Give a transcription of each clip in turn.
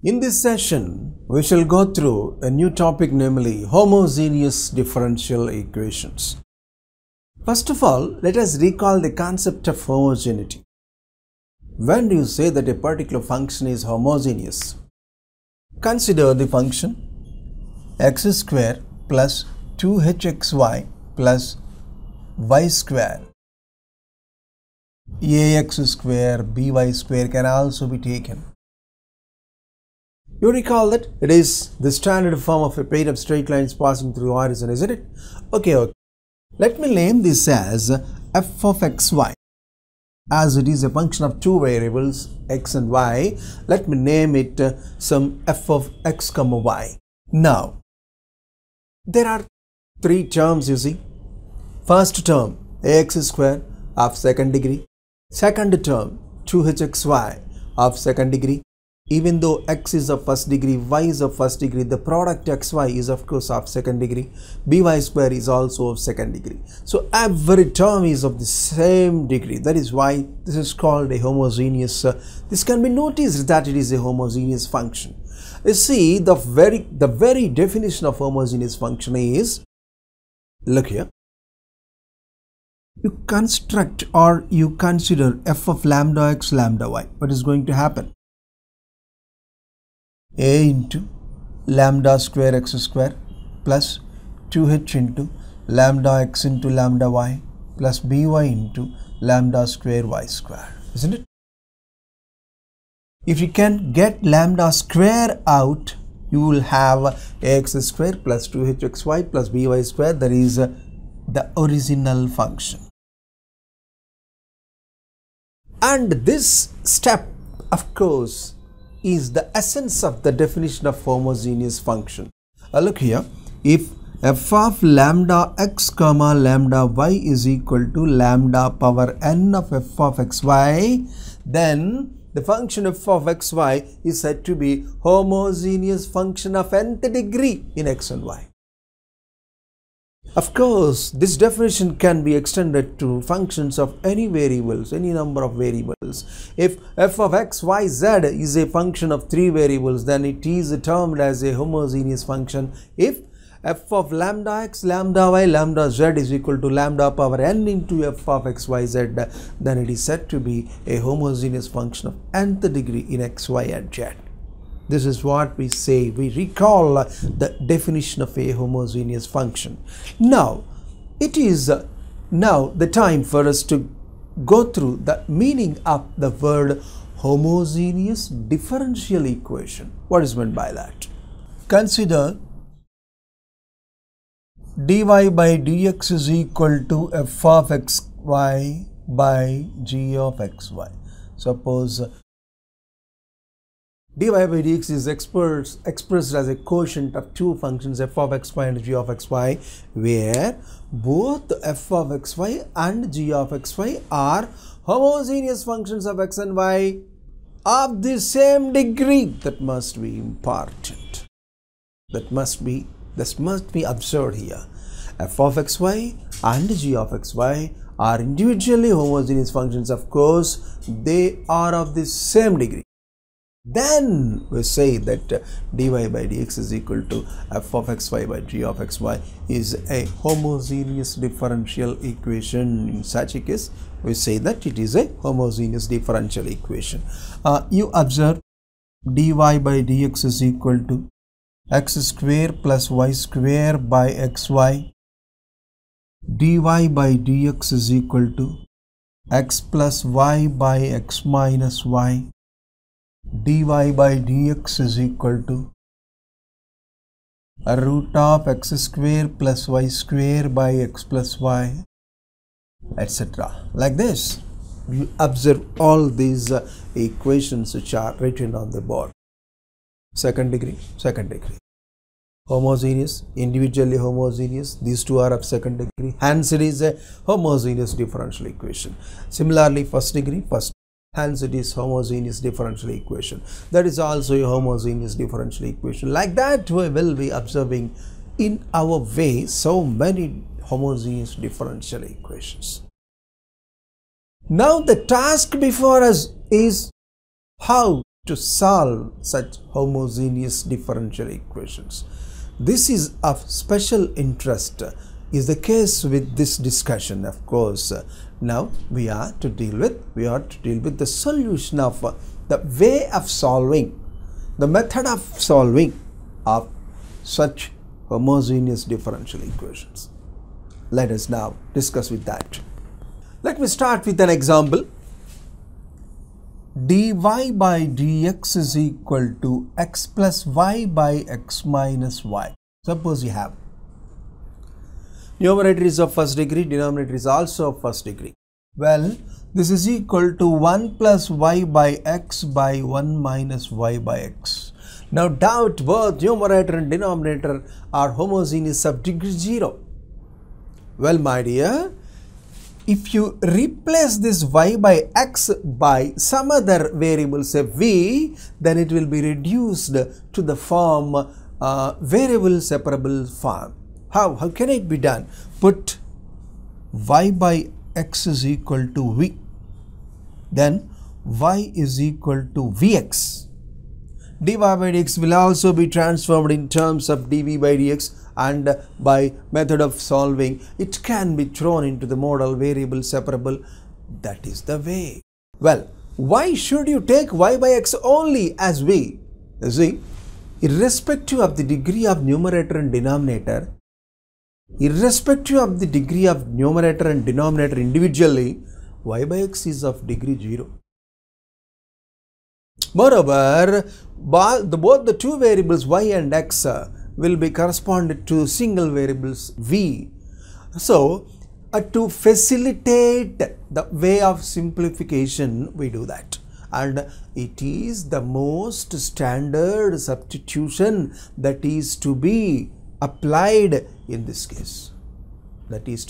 In this session, we shall go through a new topic, namely homogeneous differential equations. First of all, let us recall the concept of homogeneity. When do you say that a particular function is homogeneous? Consider the function x square plus 2hxy plus y square. Ax square, by square can also be taken. You recall that it is the standard form of a pair of straight lines passing through horizon, isn't it? Okay. Let me name this as f of xy. As it is a function of two variables, x and y, let me name it some f of x comma y. Now, there are three terms, you see. First term, ax square of second degree. Second term, 2hxy of second degree. Even though x is of first degree, y is of first degree, the product xy is of course of second degree. By square is also of second degree. So every term is of the same degree. That is why this is called a homogeneous. This can be noticed that it is a homogeneous function. You see, the very definition of homogeneous function is, look here. You construct or you consider f of lambda x lambda y. What is going to happen? A into lambda square x square plus 2h into lambda x into lambda y plus by into lambda square y square, isn't it? If you can get lambda square out, you will have ax square plus 2hxy plus by square. That is the original function. And this step, of course, is the essence of the definition of homogeneous function. Look here, if f of lambda x comma lambda y is equal to lambda power n of f of xy, then the function f of xy is said to be homogeneous function of nth degree in x and y. Of course, this definition can be extended to functions of any variables, any number of variables. If f of x, y, z is a function of three variables, then it is termed as a homogeneous function. If f of lambda x, lambda y, lambda z is equal to lambda power n into f of x, y, z, then it is said to be a homogeneous function of nth degree in x, y, and z. This is what we say. We recall the definition of a homogeneous function. Now, it is now the time for us to go through the meaning of the word homogeneous differential equation. What is meant by that? Consider dy by dx is equal to f of xy by g of xy. Suppose dy by dx is expressed as a quotient of two functions f of xy and g of xy, where both f of xy and g of xy are homogeneous functions of x and y of the same degree. That must be important. This must be observed here. F of xy and g of xy are individually homogeneous functions. Of course, they are of the same degree. Then we say that dy by dx is equal to f of xy by g of xy is a homogeneous differential equation. In such a case, we say that it is a homogeneous differential equation. You observe dy by dx is equal to x square plus y square by xy. Dy by dx is equal to x plus y by x minus y. Dy by dx is equal to a root of x square plus y square by x plus y, etc. Like this. You observe all these equations which are written on the board. Second degree. Homogeneous, individually homogeneous. These two are of second degree. Hence, it is a homogeneous differential equation. Similarly, first degree, hence it is homogeneous differential equation. That is also a homogeneous differential equation. Like that, we will be observing in our way so many homogeneous differential equations. Now the task before us is how to solve such homogeneous differential equations. This is of special interest is the case with this discussion, of course. Now we are to deal with the solution of the way of solving, the method of solving of such homogeneous differential equations. Let us now discuss with that. Let me start with an example. dy by dx is equal to x plus y by x minus y. Suppose you have numerator is of first degree, denominator is also of first degree. Well, this is equal to 1 plus y by x by 1 minus y by x. Now doubt both numerator and denominator are homogeneous of degree 0. Well, my dear, if you replace this y by x by some other variable, say v, then it will be reduced to the form variable separable form. How can it be done? Put y by x is equal to v, then y is equal to vx. dy by dx will also be transformed in terms of dv by dx, and by method of solving it can be thrown into the model variable separable. That is the way. Well, why should you take y by x only as v? You see, irrespective of the degree of numerator and denominator, individually, y by x is of degree 0. Moreover, both the two variables y and x will be corresponded to single variables v. So, to facilitate the way of simplification, we do that. And it is the most standard substitution that is to be applied in this case. That is,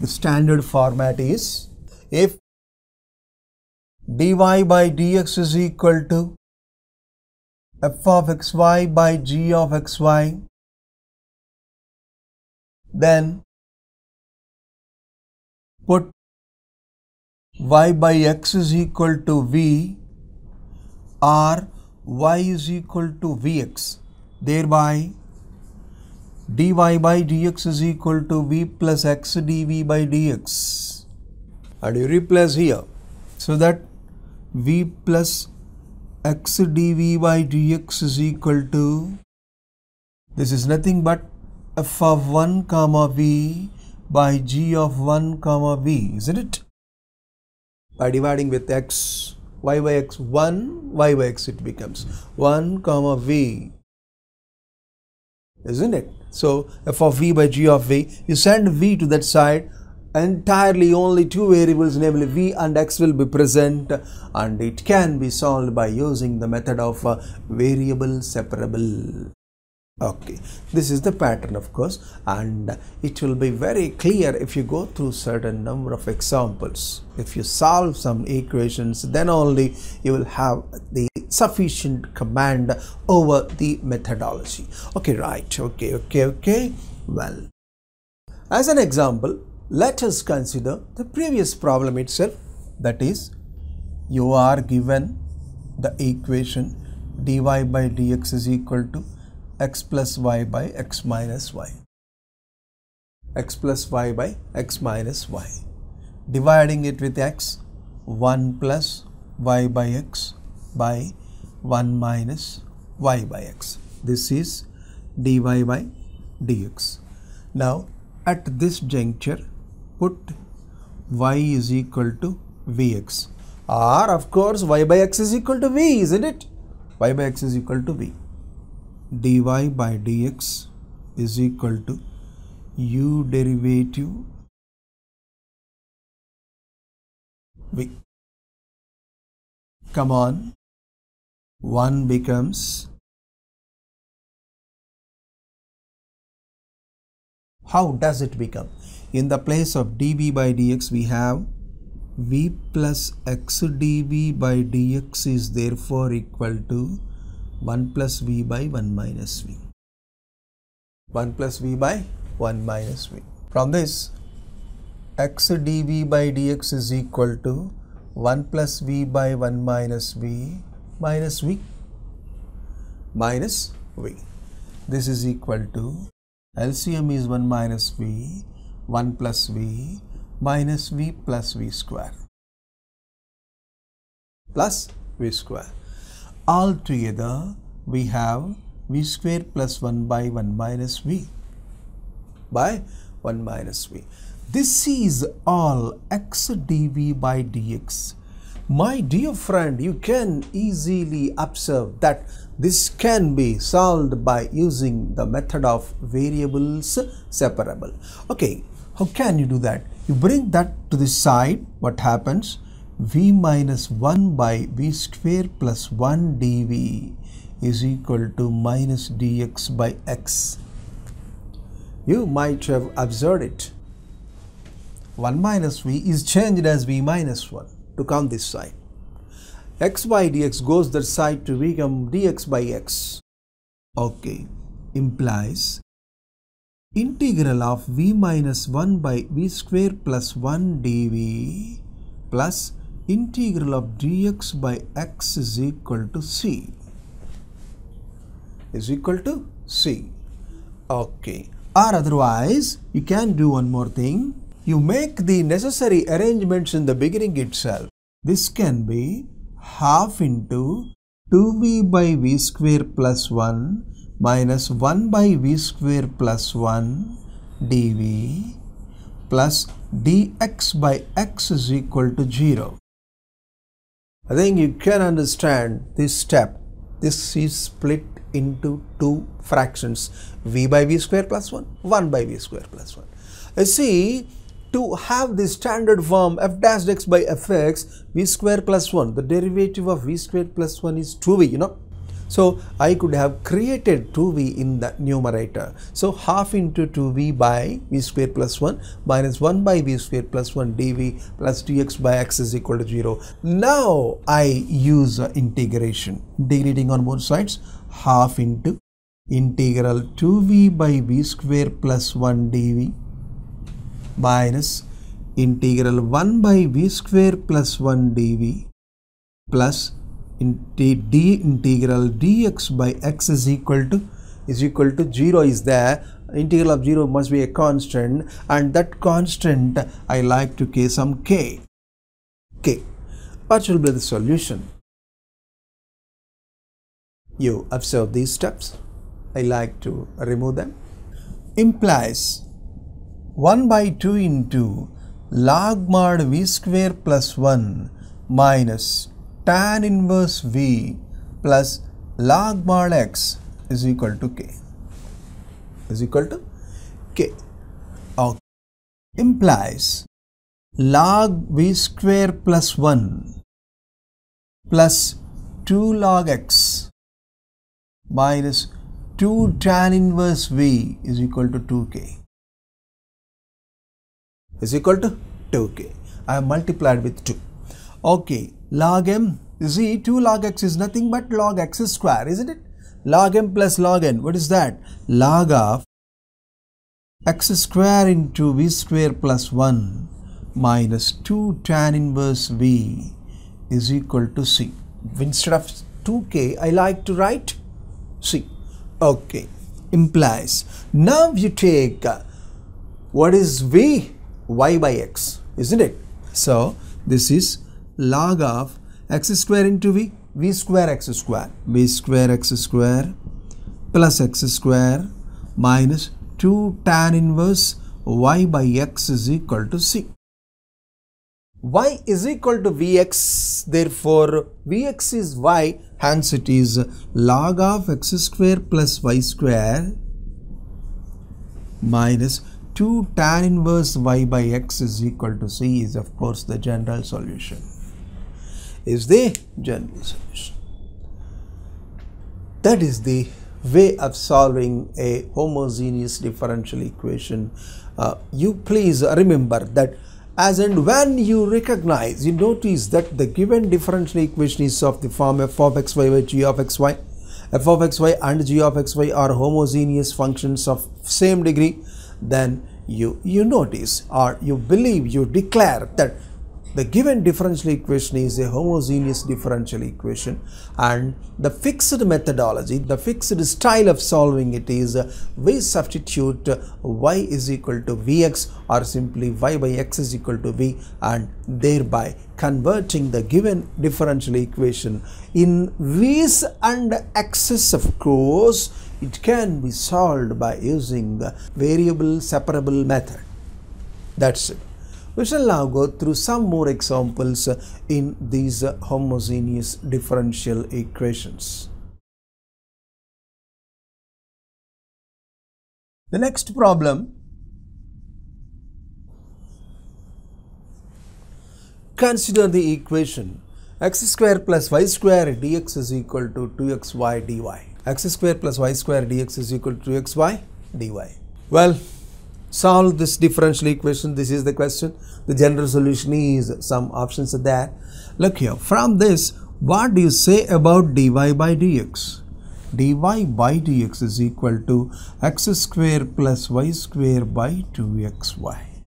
the standard format is, if dy by dx is equal to f of xy by g of xy, then put y by x is equal to v or y is equal to vx. Thereby dy by dx is equal to v plus x dv by dx. And you replace here, so that v plus x dv by dx is equal to, this is nothing but f of 1 comma v by g of 1 comma v, isn't it? By dividing with x, y by x 1, y by x it becomes 1 comma v, isn't it? So f of v by g of v, you send v to that side, entirely only two variables, namely v and x, will be present, and it can be solved by using the method of variable separable. Okay, this is the pattern, of course, and it will be very clear if you go through certain number of examples. If you solve some equations, then only you will have the sufficient command over the methodology. Okay, right, okay. Well, as an example, let us consider the previous problem itself. That is, you are given the equation dy by dx is equal to x plus y by x minus y. X plus y by x minus y. Dividing it with x, 1 plus y by x by 1 minus y by x. This is dy by dx. Now, at this juncture, put y is equal to vx, or of course y by x is equal to v, isn't it? Y by x is equal to v. dy by dx is equal to u derivative v. Come on, 1 becomes, how does it become? In the place of dv by dx, we have v plus x dv by dx is therefore equal to 1 plus v by 1 minus v. 1 plus v by 1 minus v. From this, x dv by dx is equal to 1 plus v by 1 minus v minus v minus v. This is equal to LCM is 1 minus v, 1 plus v minus v plus v square plus v square. All together we have v square plus 1 by 1 minus v by 1 minus v. This is all x dv by dx. My dear friend, you can easily observe that this can be solved by using the method of variables separable. Okay, how can you do that? You bring that to the side. What happens? V minus 1 by v square plus 1 dv is equal to minus dx by x. You might have observed it. 1 minus v is changed as v minus 1 to come this side. X by dx goes that side to become dx by x. Okay, implies integral of v minus 1 by v square plus 1 dv plus integral of dx by x is equal to c. Is equal to c. Okay. Or otherwise, you can do one more thing. You make the necessary arrangements in the beginning itself. This can be half into 2v by v square plus 1 minus 1 by v square plus 1 dv plus dx by x is equal to 0. I think you can understand this step. This is split into two fractions, v by v square plus 1, 1 by v square plus 1. You see, to have the standard form f dash x by fx, v square plus 1, the derivative of v square plus 1 is 2v, you know. So I could have created 2v in the numerator. So half into 2v by v square plus 1 minus 1 by v square plus 1 dv plus dx by x is equal to 0. Now I use integration. Integrating on both sides, half into integral 2v by v square plus 1 dv minus integral 1 by v square plus 1 dv plus integral dx by x is equal to 0 is there. Integral of 0 must be a constant, and that constant I like to k some k. What will be the solution? You observe these steps. I like to remove them. Implies 1 by 2 into log mod v square plus 1 minus tan inverse v plus log mod x is equal to k. Is equal to k. Okay. Implies log v square plus 1 plus 2 log x minus 2 tan inverse v is equal to 2k. Is equal to 2k. I have multiplied with 2. Okay, log m, see 2 log x is nothing but log x square, isn't it? Log m plus log n, what is that? Log of x square into v square plus 1 minus 2 tan inverse v is equal to c. Instead of 2k, I like to write c. Okay, implies, now you take what is v? Y by x, isn't it? So this is log of x square into v square x square, v square x square plus x square minus 2 tan inverse y by x is equal to c. Y is equal to vx, therefore vx is y, hence it is log of x square plus y square minus 2 tan inverse y by x is equal to c is of course the general solution. Is the general solution. That is the way of solving a homogeneous differential equation. You please remember that as and when you recognize, you notice that the given differential equation is of the form f of xy by g of xy. F of xy and g of xy are homogeneous functions of same degree. Then you notice, or you believe, you declare that the given differential equation is a homogeneous differential equation, and the fixed methodology, the fixed style of solving it is we substitute y is equal to vx or simply y by x is equal to v, and thereby converting the given differential equation in v's and x's. Of course, it can be solved by using the variable separable method. That's it. We shall now go through some more examples in these homogeneous differential equations. The next problem, consider the equation x square plus y square dx is equal to 2xy dy. X square plus y square dx is equal to 2xy dy. Well, solve this differential equation. This is the question. The general solution is some options are there. Look here. From this, what do you say about dy by dx? Dy by dx is equal to x square plus y square by 2xy.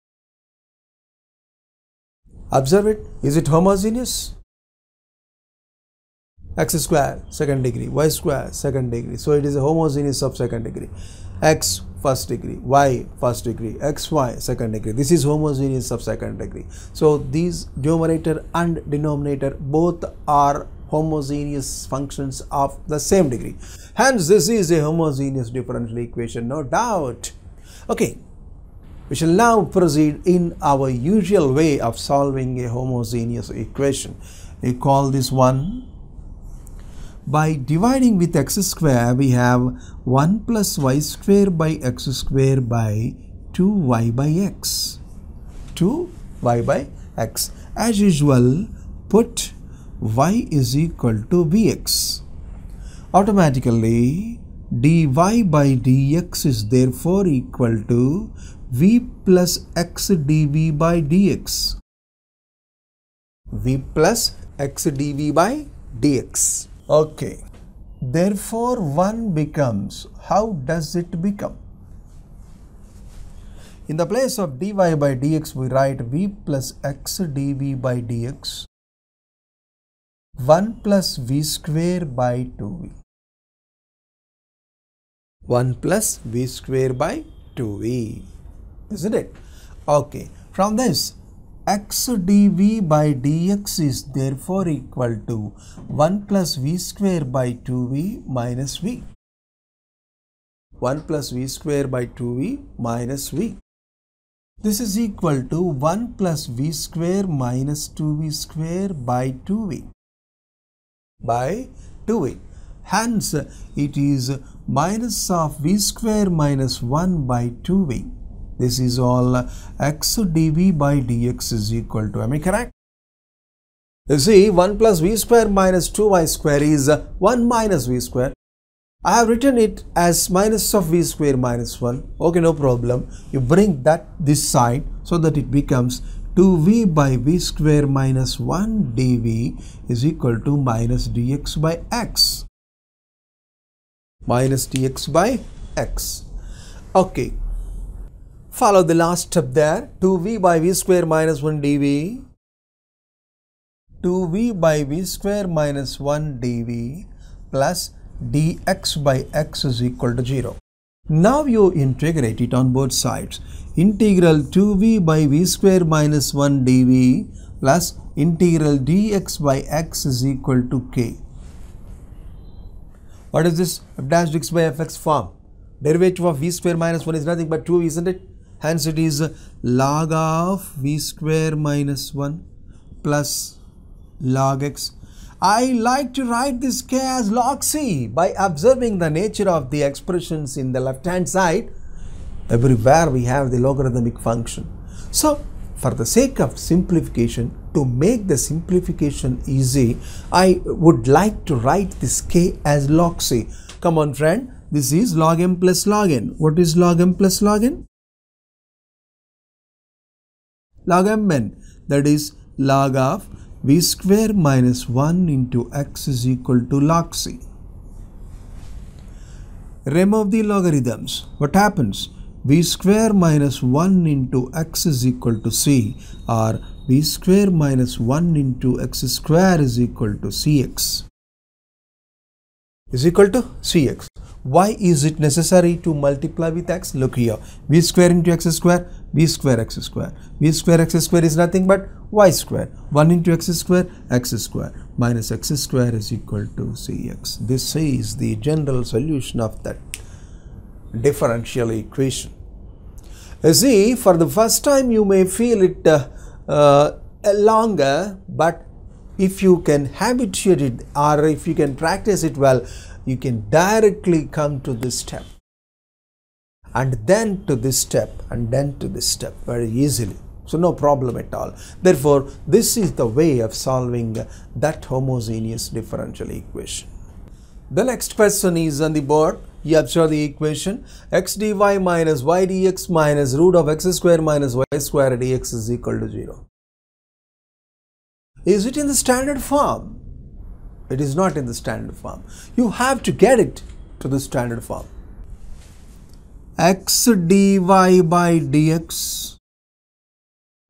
Observe it. Is it homogeneous? X square second degree, y square second degree. So it is a homogeneous of second degree. X first degree, y first degree, xy second degree. This is homogeneous of second degree. So these numerator and denominator both are homogeneous functions of the same degree. Hence, this is a homogeneous differential equation, no doubt. Okay, we shall now proceed in our usual way of solving a homogeneous equation. We call this one. By dividing with x square, we have 1 plus y square by x square by 2y by x. 2y by x. As usual, put y is equal to vx. Automatically, dy by dx is therefore equal to v plus x dv by dx. v plus x dv by dx. Okay, therefore 1 becomes, how does it become? In the place of dy by dx, we write v plus x dv by dx, 1 plus v square by 2v. 1 plus v square by 2v, isn't it? Okay, from this, x dv by dx is therefore equal to 1 plus v square by 2v minus v. 1 plus v square by 2v minus v. This is equal to 1 plus v square minus 2v square by 2v. By 2v. Hence, it is minus of v square minus 1 by 2v. This is all x dv by dx is equal to, am I correct? You see, 1 plus v square minus 2y square is 1 minus v square. I have written it as minus of v square minus 1. Okay, no problem. You bring that this side so that it becomes 2v by v square minus 1 dv is equal to minus dx by x. Minus dx by x. Okay. Follow the last step there. 2v by v square minus 1 dv. 2v by v square minus 1 dv plus dx by x is equal to 0. Now you integrate it on both sides. Integral 2v by v square minus 1 dv plus integral dx by x is equal to k. What is this? F dash dx by fx form. Derivative of v square minus 1 is nothing but 2, isn't it? Hence, it is log of v square minus 1 plus log x. I like to write this k as log c by observing the nature of the expressions in the left hand side. Everywhere we have the logarithmic function. So, for the sake of simplification, to make the simplification easy, I would like to write this k as log c. Come on, friend, this is log m plus log n. What is log m plus log n? Log mn, that is log of v square minus 1 into x is equal to log c. Remove the logarithms. What happens? V square minus 1 into x is equal to c, or b square minus 1 into x square is equal to cx. Is equal to cx. Why is it necessary to multiply with x? Look here, b square into x square, b square x square. b square x square is nothing but y square. 1 into x square minus x square is equal to cx. This is the general solution of that differential equation. You see, for the first time you may feel it longer, but if you can habituate it or if you can practice it well, you can directly come to this step and then to this step and then to this step very easily. So no problem at all. Therefore, this is the way of solving that homogeneous differential equation. The next question is on the board. You observe the equation x dy minus y dx minus root of x square minus y square dx is equal to 0. Is it in the standard form? It is not in the standard form. You have to get it to the standard form. X dy by dx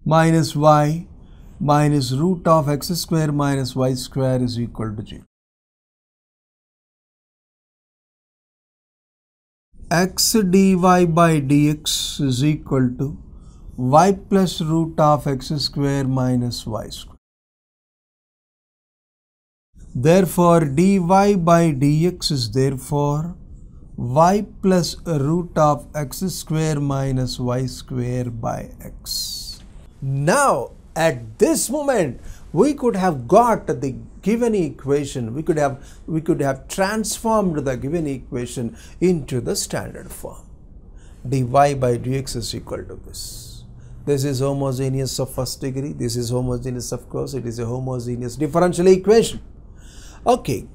minus y minus root of x square minus y square is equal to 0. X dy by dx is equal to y plus root of x square minus y square. Therefore, dy by dx is therefore y plus root of x square minus y square by x. Now, at this moment, we could have got the given equation. We could have transformed the given equation into the standard form. Dy by dx is equal to this. This is homogeneous of first degree. This is homogeneous, of course. It is a homogeneous differential equation. Okay,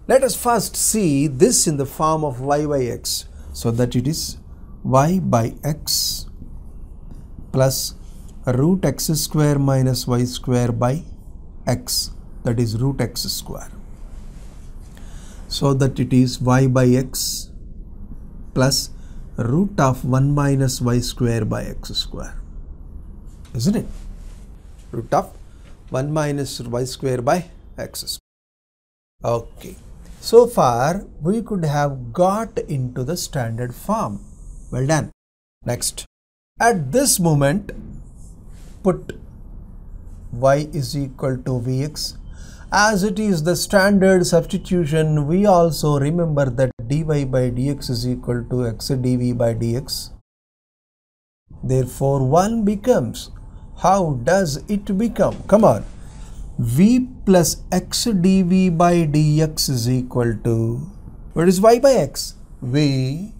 let us first see this in the form of y by x, so that it is y by x plus root x square minus y square by x, that is root x square. So that it is y by x plus root of 1 minus y square by x square, isn't it? Root of 1 minus y square by x square. Okay, so far we could have got into the standard form. Well done. Next, at this moment, put y is equal to vx. As it is the standard substitution, we also remember that dy by dx is equal to x dv by dx. Therefore, 1 becomes, how does it become? Come on. V plus x dv by dx is equal to, what is y by x? V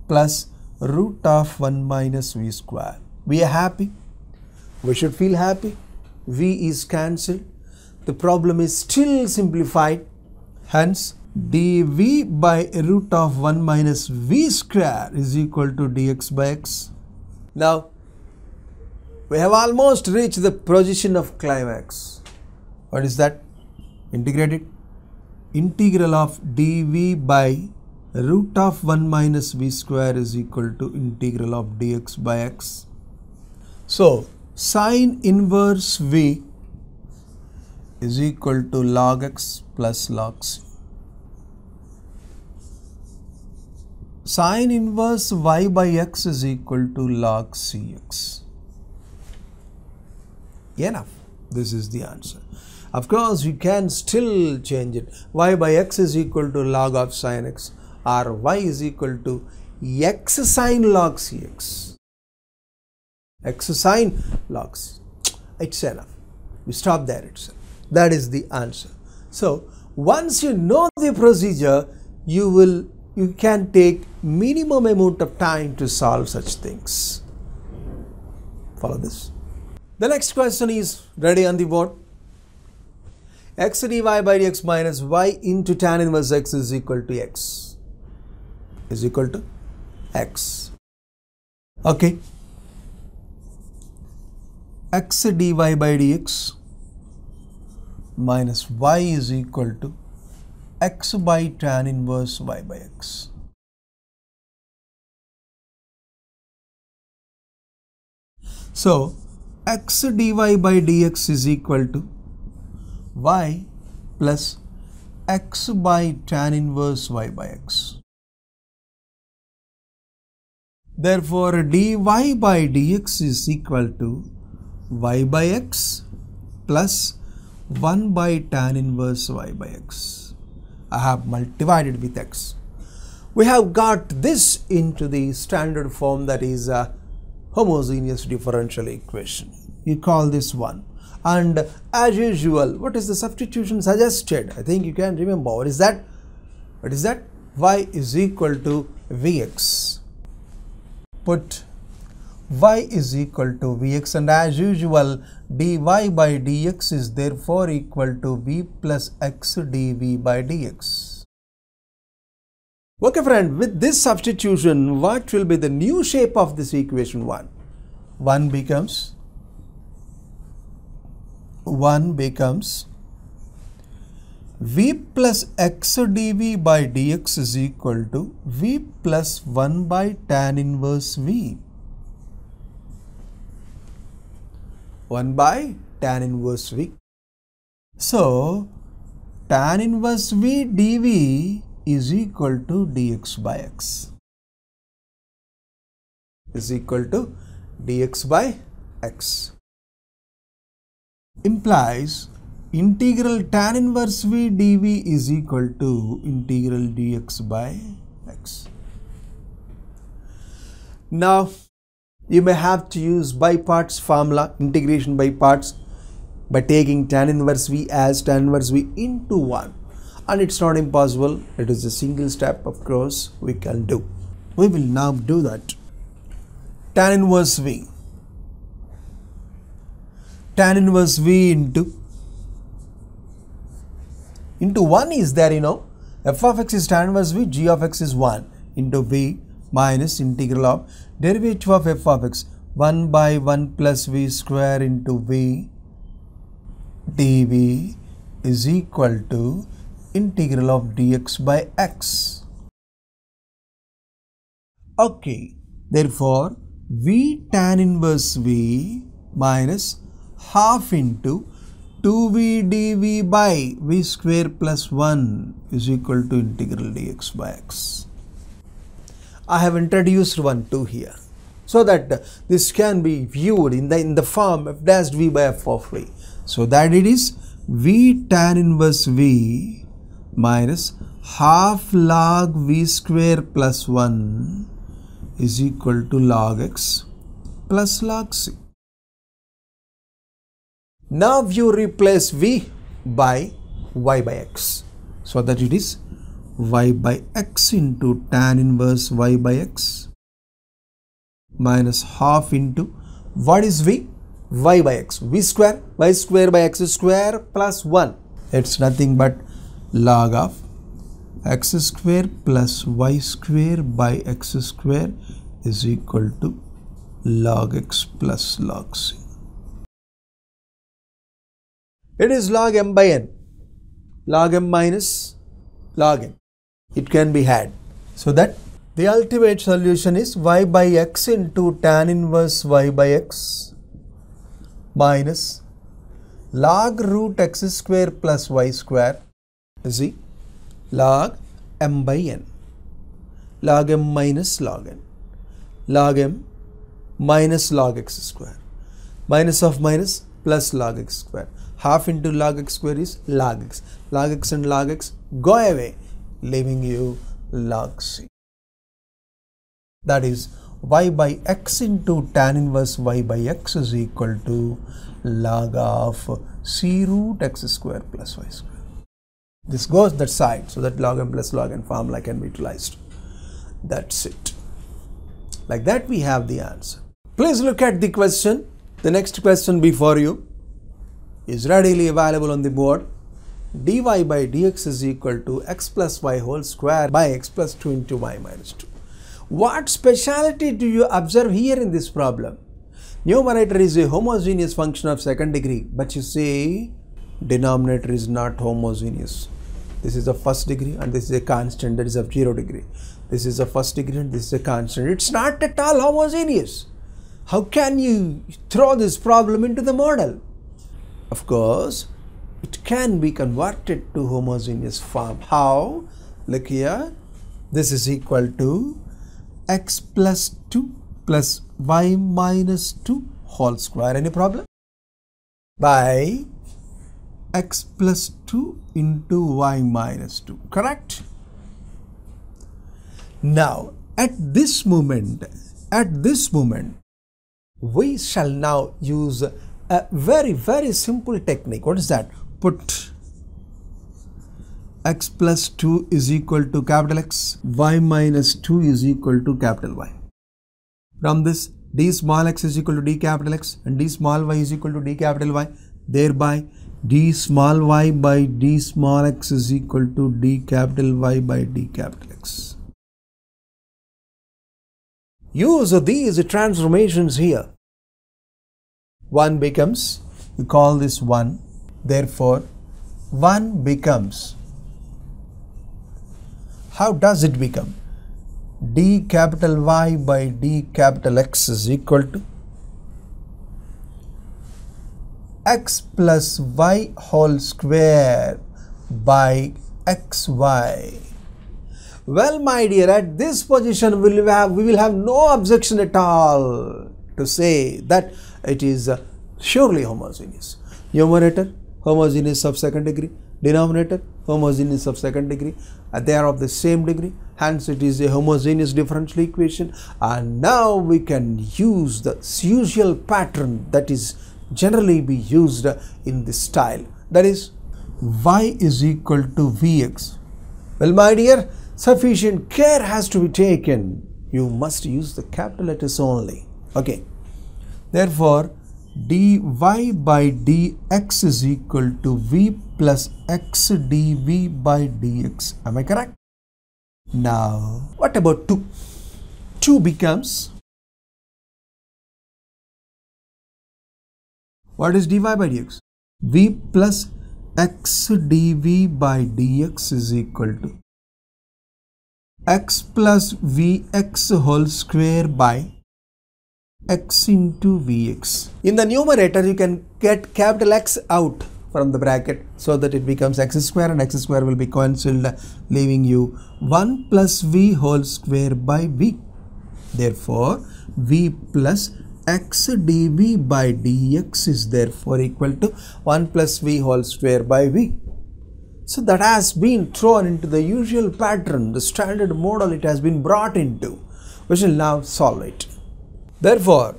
plus root of 1 minus v square. We are happy. We should feel happy. V is cancelled. The problem is still simplified. Hence, dv by root of 1 minus v square is equal to dx by x. Now, we have almost reached the position of climax. What is that? Integrated. Integral of dv by root of 1 minus v square is equal to integral of dx by x. So, sine inverse v is equal to log x plus log c. Sine inverse y by x is equal to log cx. Enough. This is the answer. Of course, you can still change it. Y by x is equal to log of sine x, or y is equal to x sine log cx. X sine log c. It's enough. We stop there itself. That is the answer. So, once you know the procedure, you can take minimum amount of time to solve such things. Follow this. The next question is ready on the board. X dy by dx minus y into tan inverse x is equal to x. Is equal to x. Okay. X dy by dx minus y is equal to x by tan inverse y by x. So, x dy by dx is equal to y plus x by tan inverse y by x. Therefore, dy by dx is equal to y by x plus 1 by tan inverse y by x. I have divided with x. We have got this into the standard form, that is a homogeneous differential equation. You call this one. And as usual, what is the substitution suggested? I think you can remember. What is that? What is that? Y is equal to Vx. Put y is equal to Vx, and as usual, dy by dx is therefore equal to v plus x dv by dx. Okay friend, with this substitution, what will be the new shape of this equation 1? 1 becomes v plus x dv by dx is equal to v plus 1 by tan inverse v. 1 by tan inverse v. So, tan inverse v dv is equal to dx by x. Is equal to dx by x. Implies integral tan inverse v dv is equal to integral dx by x. Now, you may have to use by parts formula, integration by parts, by taking tan inverse v as tan inverse v into 1. And it's not impossible. It is a single step, of course, we can do. We will now do that. Tan inverse v. Tan inverse v into 1 is there, f of x is tan inverse v, g of x is 1 into v minus integral of derivative of f of x 1 by 1 plus v square into v dv is equal to integral of dx by x. Okay, therefore v tan inverse v minus half into 2v dv by v square plus 1 is equal to integral dx by x. I have introduced 1 2 here so that this can be viewed in the form f dash v by f of v. So that it is v tan inverse v minus half log v square plus 1 is equal to log x plus log c. Now you replace v by y by x so that it is y by x into tan inverse y by x minus half into what is v? Y by x, v square, y square by x square plus 1. It's nothing but log of x square plus y square by x square is equal to log x plus log c. It is log m by n, log m minus log n. It can be had. So that the ultimate solution is y by x into tan inverse y by x minus log root x square plus y square is log m by n, log m minus log n, log m minus log x square, minus of minus plus log x square. Half into log x square is log x. Log x and log x go away, leaving you log c. That is y by x into tan inverse y by x is equal to log of c root x square plus y square. This goes that side so that log m plus log n formula can be utilized. That's it. Like that we have the answer. Please look at the question. The next question before you is readily available on the board. dy by dx is equal to x plus y whole square by x plus 2 into y minus 2. What speciality do you observe here in this problem? Numerator is a homogeneous function of second degree, but you see denominator is not homogeneous. This is the first degree and this is a constant, that is of 0 degree. This is the first degree and this is a constant. It's not at all homogeneous. how can you throw this problem into the model? Of course, it can be converted to homogeneous form. How? Look here, this is equal to x plus 2 plus y minus 2 whole square. Any problem? By x plus 2 into y minus 2. Correct? Now, at this moment, we shall now use a very simple technique. What is that? Put x plus 2 is equal to capital X, y minus 2 is equal to capital Y. From this, d small x is equal to d capital X and d small y is equal to d capital Y. Thereby, d small y by d small x is equal to d capital Y by d capital X. Use these transformations here. 1 becomes, we call this 1, therefore 1 becomes, how does it become? D capital Y by D capital X is equal to X plus Y whole square by XY. Well, my dear, at this position we will have no objection at all to say that it is surely homogeneous. Numerator homogeneous of second degree, denominator homogeneous of second degree, they are of the same degree, hence it is a homogeneous differential equation. And now we can use the usual pattern that is generally be used in this style, that is y is equal to Vx. Well, my dear, sufficient care has to be taken. You must use the capital letters only. Okay. Therefore, dy by dx is equal to v plus x dv by dx. Am I correct? Now, what about 2? 2 becomes, what is dy by dx? V plus x dv by dx is equal to x plus vx whole square by x into vx. In the numerator, you can get capital X out from the bracket so that it becomes x square, and x square will be cancelled, leaving you 1 plus v whole square by v. Therefore, v plus x dv by dx is therefore equal to 1 plus v whole square by v. So that has been thrown into the usual pattern, the standard model it has been brought into. We shall now solve it. Therefore,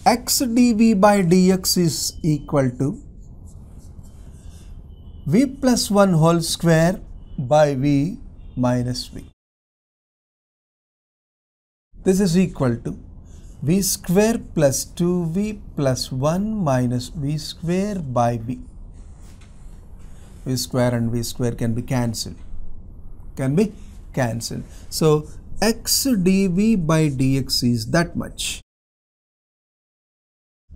x dv by dx is equal to v plus 1 whole square by v minus v. This is equal to v square plus 2v plus 1 minus v square by v. V square and v square can be cancelled. So, x dv by dx is that much.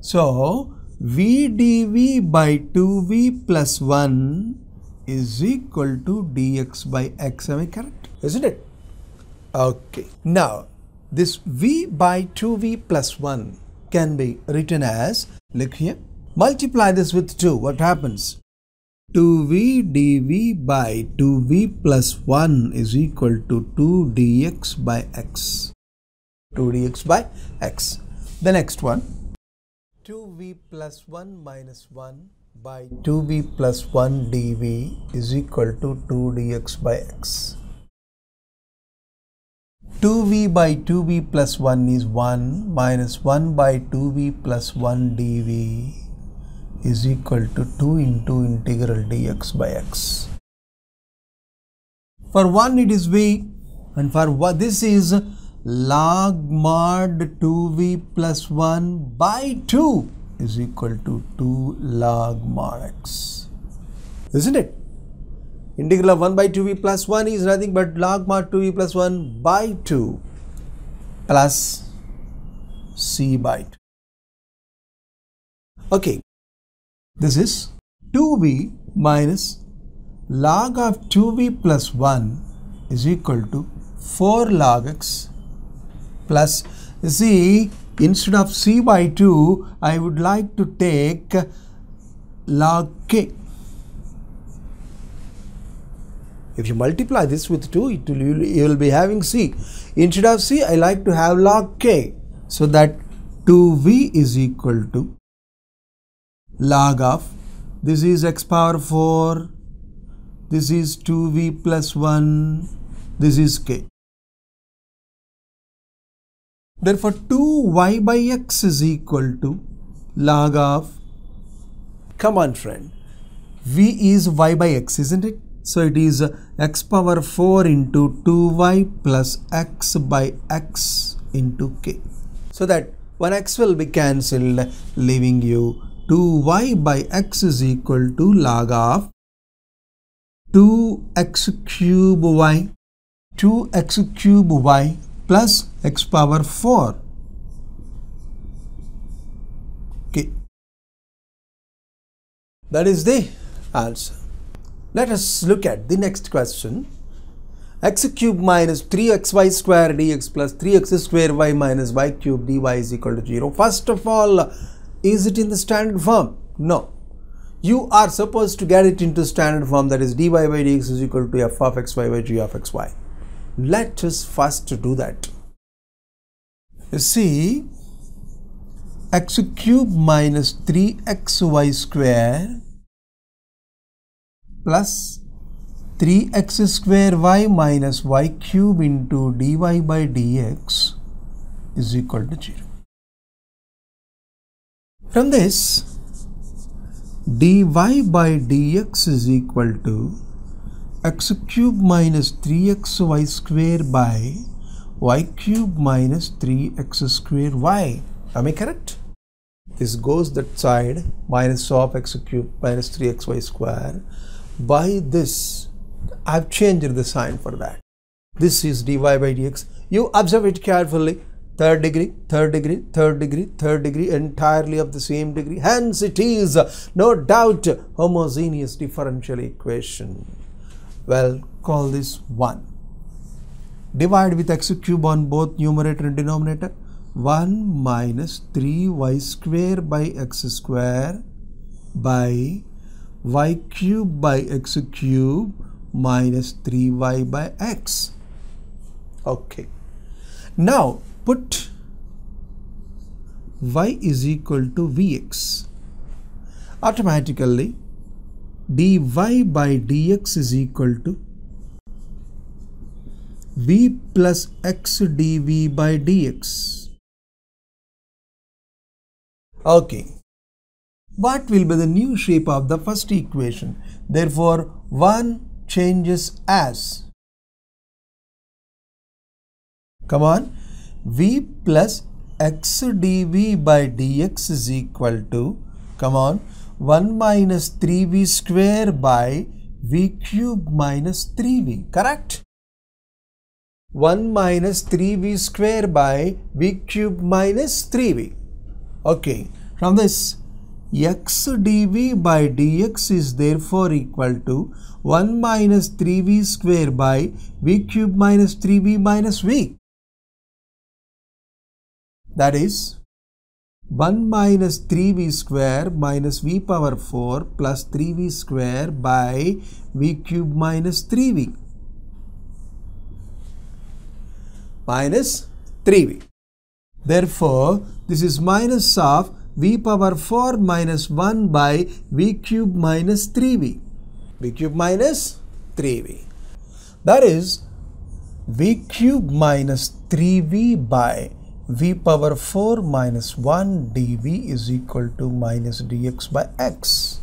So, v dv by 2v plus 1 is equal to dx by x. Am I correct? Isn't it? Okay. Now, this v by 2v plus 1 can be written as, look here, multiply this with 2. What happens? 2v dv by 2v plus 1 is equal to 2 dx by x. 2 dx by x. The next one, 2v plus 1 minus 1 by 2v plus 1 dv is equal to 2 dx by x. 2v by 2v plus 1 is 1 minus 1 by 2v plus 1 dv is equal to 2 into integral dx by x. For 1 it is v, and for what this is log mod 2v plus 1 by 2 is equal to 2 log mod x. Isn't it? Integral of 1 by 2v plus 1 is nothing but log mod 2v plus 1 by 2 plus c by 2. Okay. This is 2v minus log of 2v plus 1 is equal to 4 log x plus, see, instead of c by 2, I would like to take log k. If you multiply this with 2, you will be having c. Instead of c, I like to have log k. So that 2v is equal to log of, this is x power 4, this is 2v plus 1, this is k. Therefore, 2y by x is equal to log of, come on friend, v is y by x, isn't it? So it is x power 4 into 2y plus x by x into k. So that one x will be cancelled, leaving you 2y by x is equal to log of 2x cube y, 2x cube y plus x power 4 k. That is the answer. Let us look at the next question. X cube minus 3xy square dx plus 3x square y minus y cube dy is equal to 0. First of all, is it in the standard form? No. You are supposed to get it into standard form, that is dy by dx is equal to f of xy by g of xy. Let us first do that. You see, x cube minus 3xy square plus 3x square y minus y cube into dy by dx is equal to 0. From this, dy by dx is equal to x cube minus 3xy square by y cube minus 3x square y. Am I correct? This goes that side, minus of x cube minus 3xy square. By this, I have changed the sign for that. This is dy by dx. You observe it carefully. Third degree, third degree, third degree, third degree, entirely of the same degree. Hence, it is no doubt homogeneous differential equation. Well, call this 1. Divide with x cube on both numerator and denominator. 1 minus 3y square by x square by y cube by x cube minus 3y by x. Okay. Now, put y is equal to vx. Automatically, dy by dx is equal to v plus x dv by dx. Okay. What will be the new shape of the first equation? Therefore, 1 changes as, come on, v plus x dv by dx is equal to, come on, 1 minus 3v square by v cube minus 3v, correct? 1 minus 3v square by v cube minus 3v. Okay, from this, x dv by dx is therefore equal to 1 minus 3v square by v cube minus 3v minus v. That is 1 minus 3v square minus v power 4 plus 3v square by v cube minus 3v minus 3v. Therefore, this is minus of v power 4 minus 1 by v cube minus 3v. v cube minus 3v. That is v cube minus 3v by v power 4 minus 1 dv is equal to minus dx by x.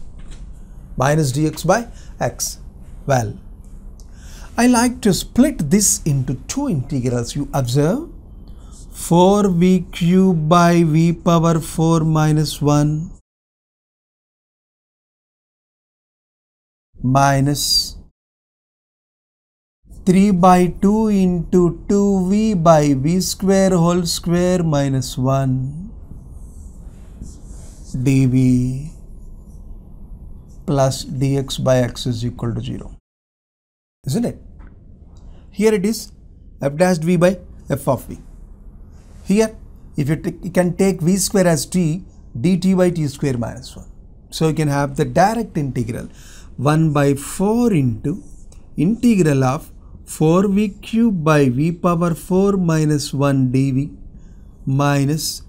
Minus dx by x. Well, I like to split this into two integrals. You observe, 4v cube by v power 4 minus 1 minus 3 by 2 into 2v by v square whole square minus 1 dv plus dx by x is equal to 0. Isn't it? Here it is f dash v by f of v. Here if you can take v square as t, dt by t square minus 1. So you can have the direct integral 1 by 4 into integral of 4v cube by v power 4 minus 1 dv minus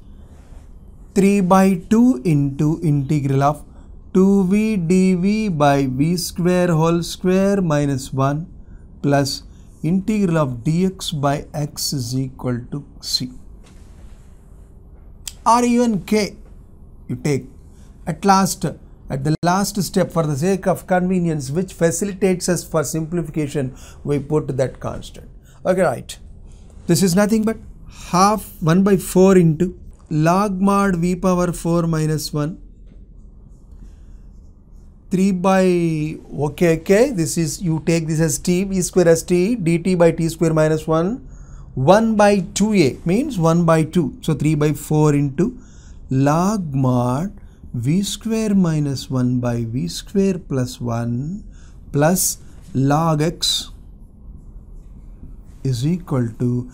3 by 2 into integral of 2v dv by v square whole square minus 1 plus integral of dx by x is equal to c. Or even k you take at the last step for the sake of convenience, which facilitates us for simplification, we put that constant. Okay, right. This is nothing but half 1 by 4 into log mod v power 4 minus 1 3 by okay, this is, you take this as t, v square as t, dt by t square minus 1 by 2a means 1 by 2. So 3 by 4 into log mod v square minus 1 by v square plus 1 plus log x is equal to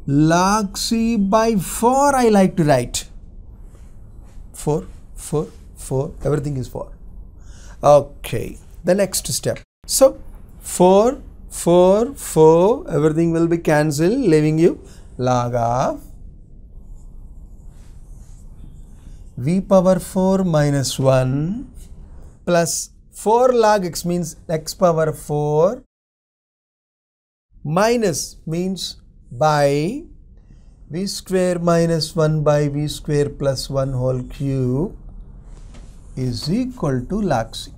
log c by 4. I like to write 4, everything is 4. Okay, the next step. So 4, everything will be cancelled, leaving you log of v power 4 minus 1 plus 4 log x means x power 4 minus means by v square minus 1 by v square plus 1 whole cube is equal to log c.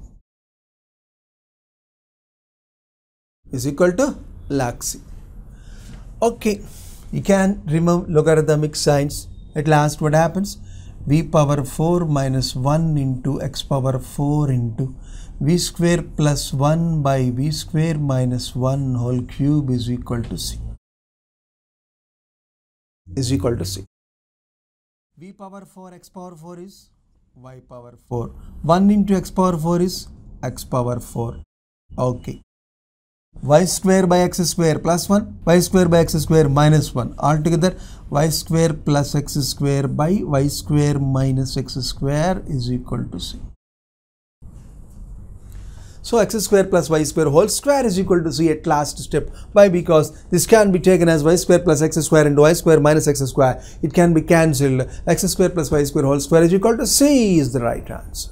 Is equal to log c. Okay, you can remove logarithmic signs. At last what happens? V power 4 minus 1 into x power 4 into v square plus 1 by v square minus 1 whole cube is equal to c. Is equal to c. V power 4 x power 4 is y power 4. 1 into x power 4 is x power 4. Okay. Y square by x square plus 1, y square by x square minus 1. Altogether y square plus x square by y square minus x square is equal to c. So x square plus y square whole square is equal to c at last step. Why? Because this can be taken as y square plus x square into y square minus x square. It can be cancelled. X square plus y square whole square is equal to c is the right answer.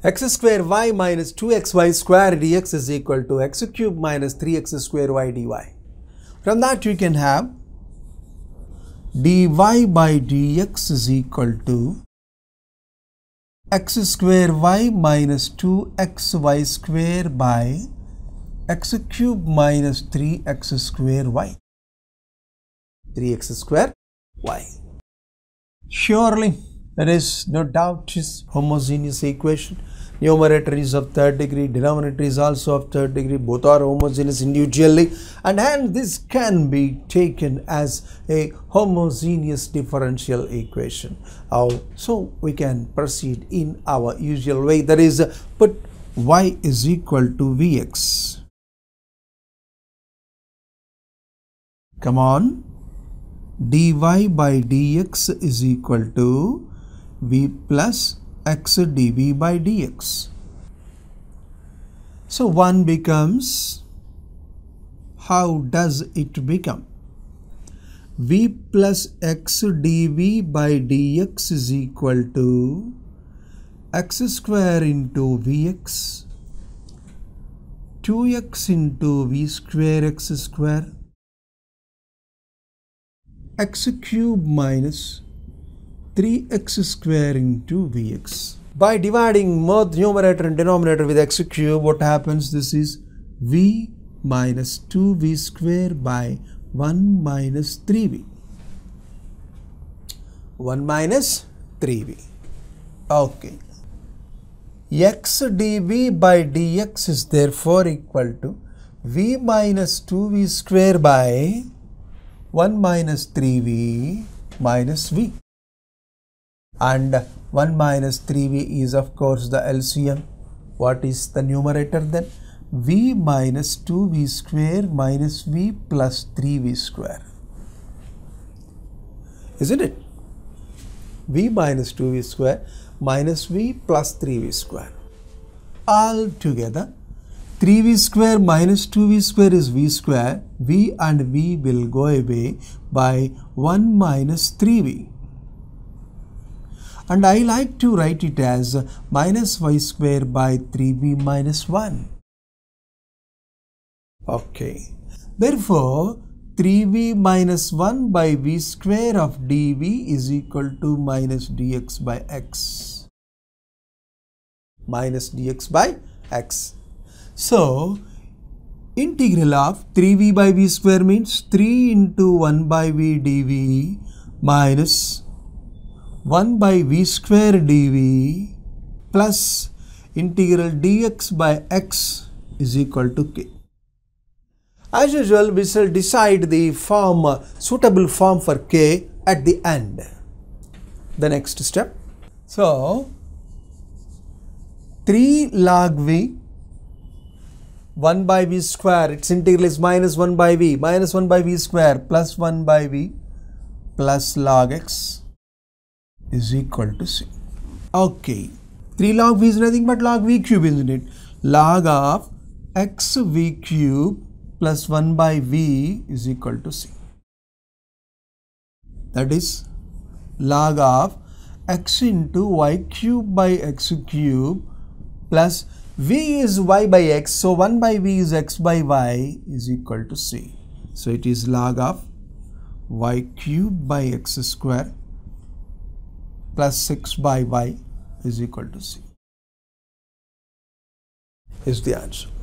X square y minus 2xy square dx is equal to x cube minus 3x square y dy. From that you can have dy by dx is equal to x square y minus 2xy square by x cube minus 3x square y. 3x square y. Surely there is no doubt is homogeneous equation. Numerator is of third degree, denominator is also of third degree, both are homogeneous individually, and hence this can be taken as a homogeneous differential equation. So we can proceed in our usual way, that is put y is equal to vx. Come on, dy by dx is equal to v plus x dv by dx. So 1 becomes, how does it become? V plus x dv by dx is equal to x square into vx, 2x into v square x square, x cube minus 3x square into vx. By dividing both numerator and denominator with x cube, what happens? This is v minus 2v square by 1 minus 3v. 1 minus 3v. Okay. X dv by dx is therefore equal to v minus 2v square by 1 minus 3v minus v. And 1 minus 3v is of course the LCM. What is the numerator then? V minus 2v square minus v plus 3v square. Isn't it? v minus 2v square minus v plus 3v square. All together 3v square minus 2v square is v square. V and v will go away by 1 minus 3v. And I like to write it as minus y square by 3v minus 1. Okay. Therefore, 3v minus 1 by v square of dv is equal to minus dx by x. Minus dx by x. So, integral of 3v by v square means 3 into 1 by v dv minus 1 by v square dv plus integral dx by x is equal to k. As usual, we shall decide the suitable form for k at the end. The next step. So, 3 log v 1 by v square, its integral is minus 1 by v, minus 1 by v square plus 1 by v plus log x is equal to c. Okay, 3 log v is nothing but log v cube, isn't it? Log of x v cube plus 1 by v is equal to c. That is log of x into y cube by x cube plus v is y by x, so 1 by v is x by y is equal to c. So it is log of y cube by x square plus 6 by y is equal to c is the answer.